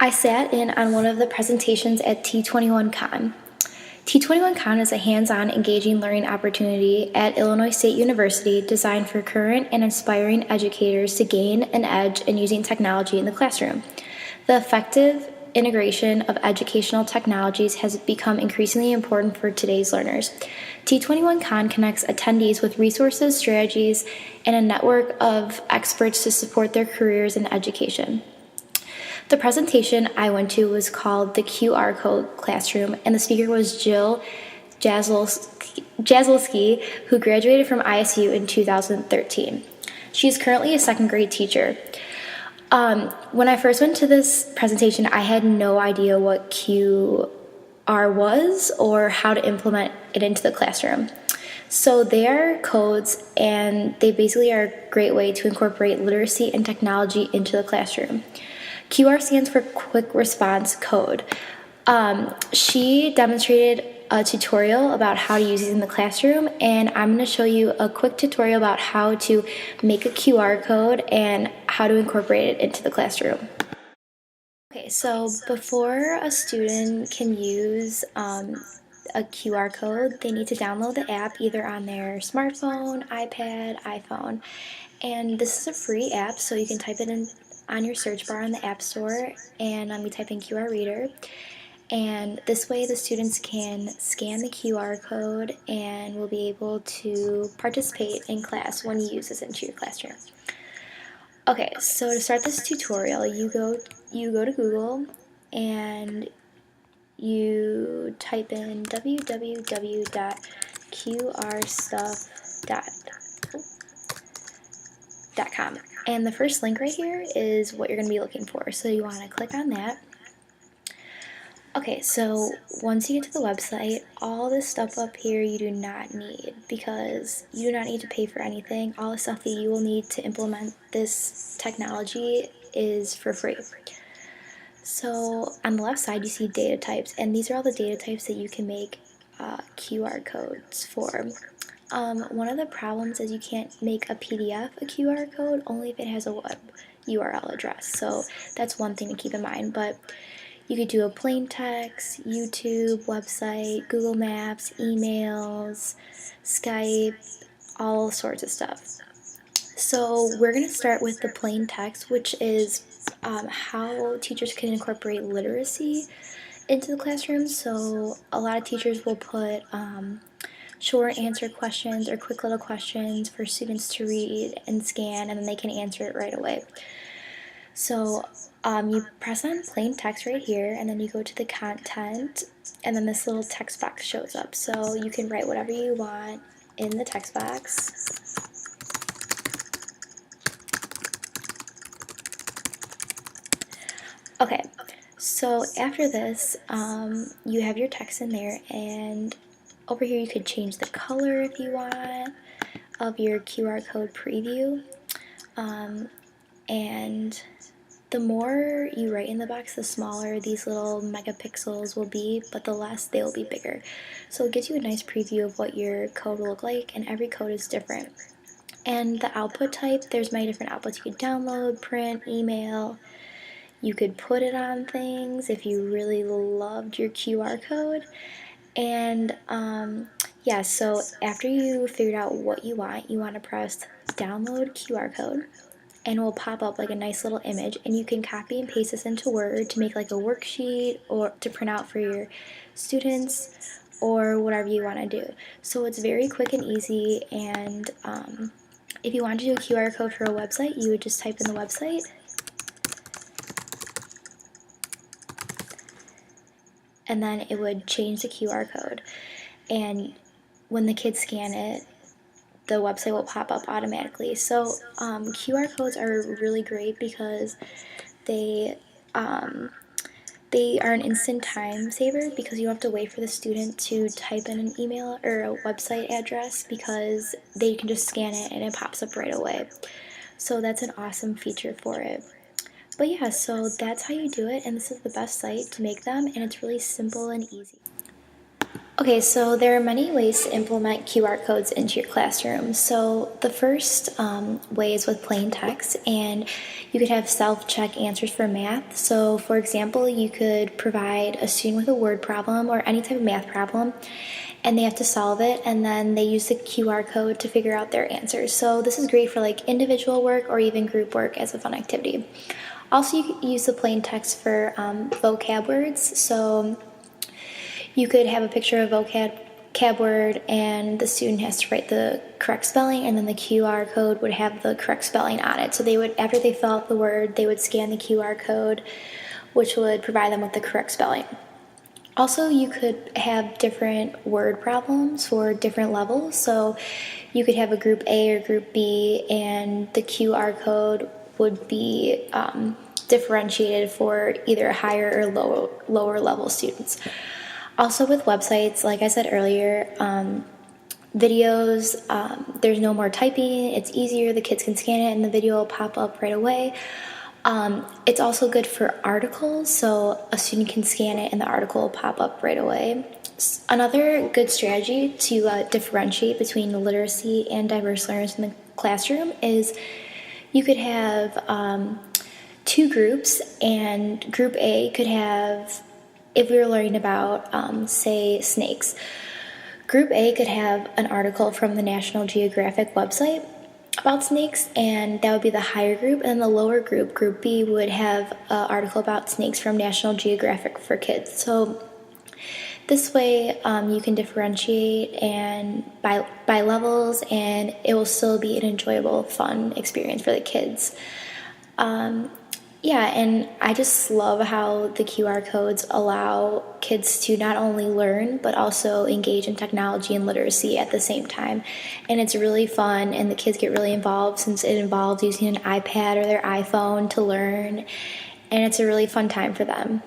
I sat in on one of the presentations at T21Con. T21Con is a hands-on, engaging learning opportunity at Illinois State University designed for current and aspiring educators to gain an edge in using technology in the classroom. The effective integration of educational technologies has become increasingly important for today's learners. T21Con connects attendees with resources, strategies, and a network of experts to support their careers in education. The presentation I went to was called the QR Code Classroom, and the speaker was Jill Jazelski, who graduated from ISU in 2013. She is currently a second grade teacher. When I first went to this presentation, I had no idea what QR was or how to implement it into the classroom. So they are codes, and they basically are a great way to incorporate literacy and technology into the classroom. QR stands for Quick Response Code. She demonstrated a tutorial about how to use it in the classroom, and I'm going to show you a quick tutorial about how to make a QR code and how to incorporate it into the classroom. Okay, so before a student can use a QR code, they need to download the app either on their smartphone, iPad, iPhone. And this is a free app, so you can type it in on your search bar in the App Store, and you type in QR Reader. And this way the students can scan the QR code and will be able to participate in class when you use this into your classroom. Okay, so to start this tutorial, you go to Google and you type in www.qrstuff.com. And the first link right here is what you're going to be looking for. So you want to click on that. Okay, so once you get to the website, all this stuff up here you do not need, because you do not need to pay for anything. All the stuff that you will need to implement this technology is for free. So on the left side you see data types, and these are all the data types that you can make QR codes for. One of the problems is you can't make a PDF a QR code, only if it has a web URL address. So that's one thing to keep in mind. But you could do a plain text, YouTube, website, Google Maps, emails, Skype, all sorts of stuff. So we're going to start with the plain text, which is how teachers can incorporate literacy into the classroom. So a lot of teachers will put short answer questions or quick little questions for students to read and scan, and then they can answer it right away. So you press on plain text right here, and then you go to the content, and then this little text box shows up. So you can write whatever you want in the text box. Okay, so after this, you have your text in there, and over here you could change the color if you want of your QR code preview. And the more you write in the box, the smaller these little megapixels will be, but the less they will be bigger. So it gives you a nice preview of what your code will look like, and every code is different. And the output type, there's many different outputs. You could download, print, email. You could put it on things if you really loved your QR code. And yeah, so after you figured out what you want to press download QR code, and it will pop up like a nice little image, and you can copy and paste this into Word to make like a worksheet or to print out for your students or whatever you want to do. So it's very quick and easy, and if you wanted to do a QR code for a website, you would just type in the website, and then it would change the QR code. And when the kids scan it, the website will pop up automatically. So QR codes are really great because they are an instant time saver, because you don't have to wait for the student to type in an email or a website address, because they can just scan it and it pops up right away. So that's an awesome feature for it. But yeah, so that's how you do it, and this is the best site to make them, and it's really simple and easy. Okay, so there are many ways to implement QR codes into your classroom. So the first way is with plain text, and you could have self-check answers for math. So for example, you could provide a student with a word problem or any type of math problem, and they have to solve it, and then they use the QR code to figure out their answers. So this is great for like individual work or even group work as a fun activity. Also, you could use the plain text for vocab words. So you could have a picture of vocab word, and the student has to write the correct spelling, and then the QR code would have the correct spelling on it. So they would, after they fill out the word, they would scan the QR code, which would provide them with the correct spelling. Also, you could have different word problems for different levels. So you could have a group A or group B, and the QR code would be differentiated for either higher or lower level students. Also, with websites, like I said earlier, videos, there's no more typing, it's easier, the kids can scan it and the video will pop up right away. It's also good for articles, so a student can scan it and the article will pop up right away. Another good strategy to differentiate between the literacy and diverse learners in the classroom is you could have two groups, and group A could have, if we were learning about, say, snakes, Group A could have an article from the National Geographic website about snakes, and that would be the higher group. And the lower group, Group B, would have an article about snakes from National Geographic for kids. So this way, you can differentiate and by levels, and it will still be an enjoyable, fun experience for the kids. Yeah, and I just love how the QR codes allow kids to not only learn, but also engage in technology and literacy at the same time. And it's really fun, and the kids get really involved since it involves using an iPad or their iPhone to learn, and it's a really fun time for them.